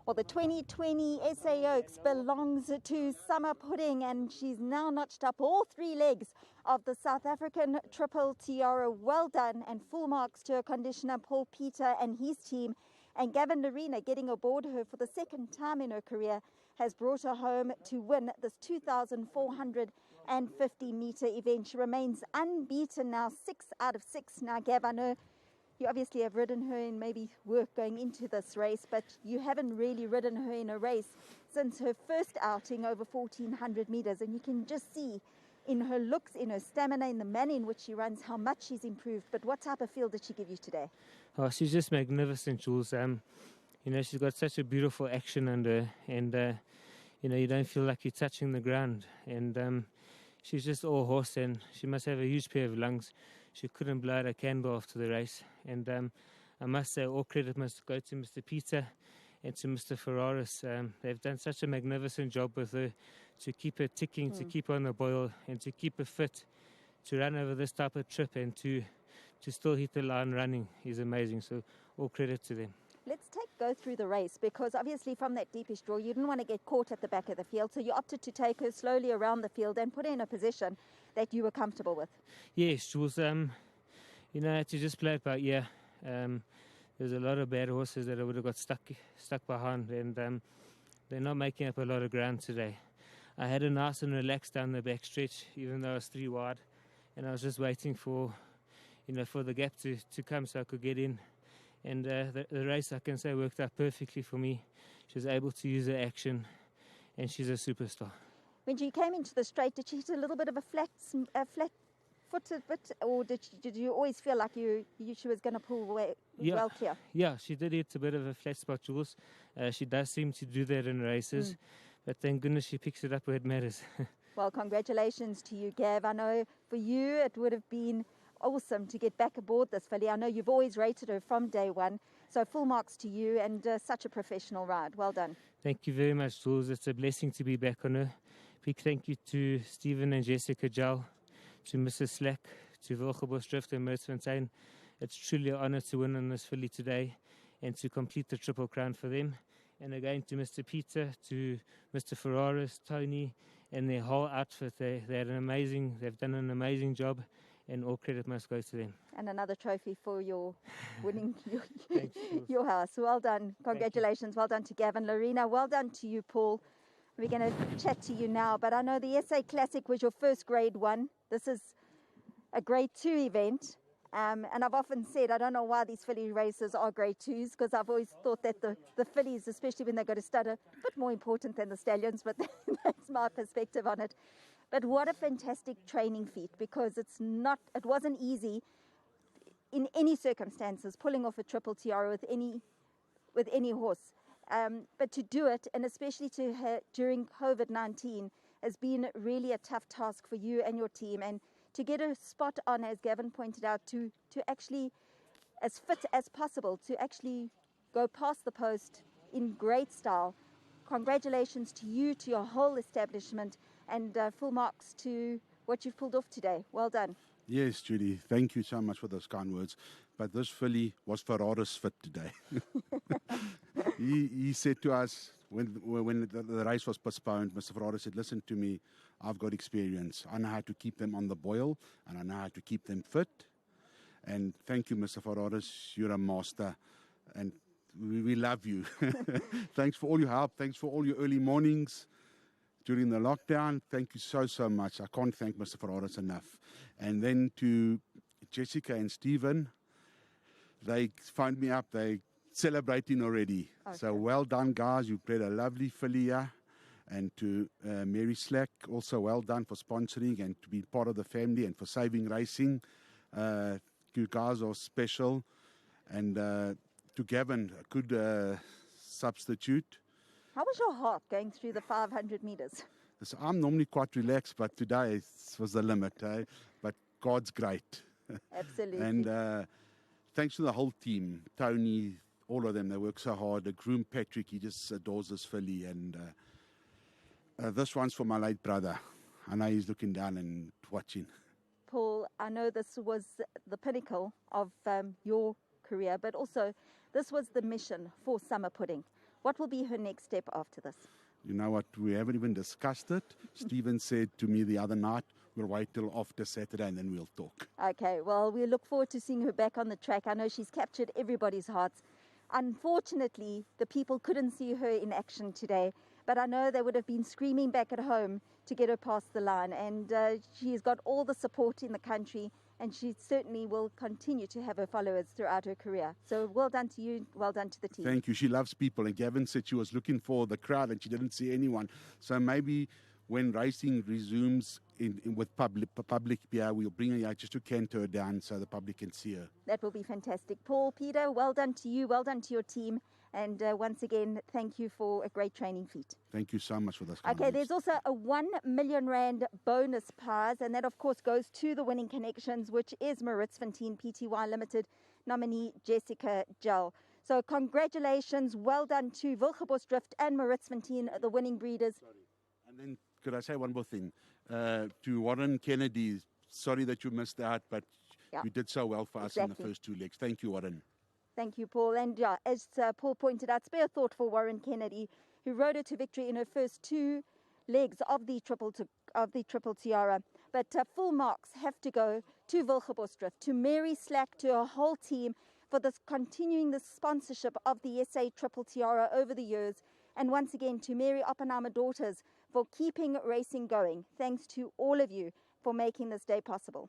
Well, the 2020 SA Oaks belongs to Summer Pudding, and she's now notched up all three legs of the South African Triple Tiara. Well done, and full marks to her conditioner Paul Peter and his team. And Gavin Lorena, getting aboard her for the second time in her career, has brought her home to win this 2,450 meter event. She remains unbeaten now, 6 out of 6. Now, Gav, I know you obviously have ridden her in maybe work going into this race, but you haven't really ridden her in a race since her first outing over 1,400 meters. And you can just see in her looks, in her stamina, in the manner in which she runs, how much she's improved. But what type of field did she give you today? Oh, she's just magnificent, Jules. She's got such a beautiful action under, and you don't feel like you're touching the ground. And she's just all horse, and she must have a huge pair of lungs. She couldn't blow out a candle after the race. And I must say, all credit must go to Mr. Peter and to Mr. Ferraris. They've done such a magnificent job with her to keep her ticking, to keep her on the boil, and to keep her fit, to run over this type of trip and to still hit the line running is amazing. So all credit to them. Let's go through the race, because obviously from that deepish draw, you didn't want to get caught at the back of the field. So you opted to take her slowly around the field and put her in a position that you were comfortable with. Yes, Jules. To just play it by ear. There's a lot of bad horses that I would have got stuck behind, and they're not making up a lot of ground today. I had a nice and relaxed down the back stretch, even though I was 3 wide, and I was just waiting for the gap to come so I could get in. And the race, I can say, worked out perfectly for me. She was able to use her action, and she's a superstar. When she came into the straight, did she hit a little bit of a flat-footed bit, or did you always feel like she was going to pull well clear? Yeah, she did hit a bit of a flat spot, Jules. She does seem to do that in races, but thank goodness she picks it up where it matters. Well, congratulations to you, Gav. I know for you it would have been awesome to get back aboard this filly. I know you've always rated her from day one, so full marks to you, and such a professional ride. Well done. Thank you very much, Jules. It's a blessing to be back on her. Big thank you to Stephen and Jessica Jal, to Mrs. Slack, to Wilgebosdrift and TURFFONTEIN. It's truly an honour to win on this filly today and to complete the Triple Crown for them. And again to Mr. Peter, to Mr. Ferraris, Tony, and their whole outfit. They've done an amazing job, and all credit must go to them. And another trophy for your winning your house. Well done. Congratulations. Well done to Gavin Lorena. Well done to you, Paul. We're going to chat to you now, but I know the SA Classic was your first grade 1. This is a grade 2 event. And I've often said, I don't know why these filly races are grade 2s, because I've always thought that the fillies, especially when they go to stud, are a bit more important than the stallions, but that's my perspective on it. But what a fantastic training feat, because it wasn't easy in any circumstances, pulling off a Triple Tiara with any horse. But to do it, and especially during COVID-19, has been really a tough task for you and your team. And to get a spot on, as Gavin pointed out, to actually, as fit as possible, to actually go past the post in great style. Congratulations to you, to your whole establishment, and full marks to what you've pulled off today. Well done. Yes, Judy, thank you so much for those kind words. But this filly was Ferraris fit today. he said to us, when the race was postponed, Mr. Ferraris said, listen to me, I've got experience. I know how to keep them on the boil, and I know how to keep them fit. And thank you, Mr. Ferraris, you're a master, and we love you. Thanks for all your help. Thanks for all your early mornings during the lockdown. Thank you so much. I can't thank Mr. Ferraris enough. And then to Jessica and Stephen, they phoned me up. They celebrating already. Okay. So well done, guys. You played a lovely filly here. And to Mary Slack, also well done for sponsoring and to be part of the family and for saving racing. You guys are special. And to Gavin, a good substitute. How was your heart going through the 500 meters? So I'm normally quite relaxed, but today it was the limit. But God's great. Absolutely. And thanks to the whole team, Tony, all of them, they work so hard. The groom, Patrick, he just adores this filly. And this one's for my late brother. I know he's looking down and watching. Paul, I know this was the pinnacle of your career, but also this was the mission for Summer Pudding. What will be her next step after this? You know what? We haven't even discussed it. Stephen said to me the other night, we'll wait till after Saturday and then we'll talk. Okay, well, we look forward to seeing her back on the track. I know she's captured everybody's hearts. Unfortunately, the people couldn't see her in action today, but I know they would have been screaming back at home to get her past the line. And she's got all the support in the country, and she certainly will continue to have her followers throughout her career. So well done to you, well done to the team. Thank you. She loves people, and Gavin said she was looking for the crowd and she didn't see anyone. So maybe when racing resumes with public here, we'll bring her here just to canter her down so the public can see her. That will be fantastic. Paul, Peter, well done to you, well done to your team. And once again, thank you for a great training feat. Thank you so much for this. Okay, there's also a R1 million bonus prize, and that, of course, goes to the winning connections, which is Maritzfontein Pty Limited nominee Jessica Gell. So congratulations, well done to Wilgebosdrift and Maritzfontein, the winning breeders. Sorry. And then could I say one more thing? To Warren Kennedy, sorry that you missed out, but you did so well for us in the first two legs. Thank you, Warren. Thank you, Paul. And yeah, as Paul pointed out, spare thought for Warren Kennedy, who rode her to victory in her first two legs of the triple tiara. But full marks have to go to Wilgebosdrift, to Mary Slack, to her whole team for this continuing the sponsorship of the SA Triple Tiara over the years. And once again, to Mary Oppenheimer Daughters for keeping racing going. Thanks to all of you for making this day possible.